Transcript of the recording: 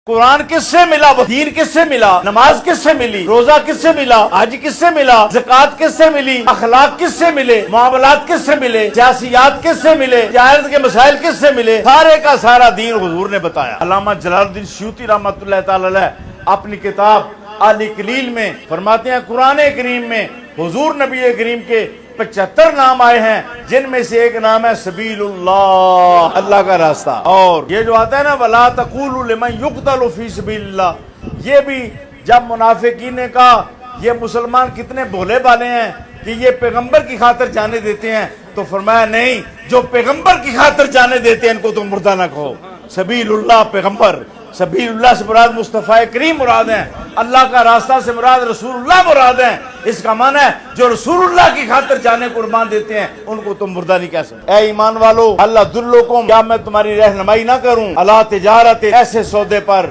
قرآن کس سے ملا؟ دین کس سے ملا؟ نماز کس سے ملی؟ روزہ کس سے ملا؟ حج کس سے ملا؟ زکوٰۃ کس سے ملی؟ اخلاق کس سے ملے؟ معاملات کس سے ملے؟ سیاسیات کس سے ملے؟ تجارت کے مسائل کس سے ملے؟ سارے کا سارا دین حضور نے بتایا۔ علامہ جلال الدین سیوطی رحمۃ اللہ تعالی علیہ اپنی کتاب الکلیل میں فرماتے ہیں قرآن کریم میں حضور نبی کریم کے 75 نام آئے ہیں، جن میں سے ایک نام ہے سبیل اللہ، اللہ کا راستہ۔ اور یہ جو آتا ہے نا وَلَا تَقُولُوا لِمَنْ يُقْتَلُ فِي سَبِيلِ اللَّهِ، یہ بھی جب منافقین نے کہا یہ مسلمان کتنے بھولے بالے ہیں کہ یہ پیغمبر کی خاطر جانے دیتے ہیں، تو فرمایا نہیں، جو پیغمبر کی خاطر جانے دیتے ہیں ان کو تم مردہ نہ کہو۔ سبیل اللہ پیغمبر، سبیل اللہ سے مراد مصطفیٰ کریم مراد ہیں، اللہ کا راستہ سے مراد رسول اللہ مراد ہیں۔ اس کا معنی ہے جو رسول اللہ کی خاطر جانے قربان دیتے ہیں ان کو تم مردہ نہیں کہہ سکتے۔ اے ایمان والو، اللہ دلکم، کیا میں تمہاری رہنمائی نہ کروں، اللہ تجارت، ایسے سودے پر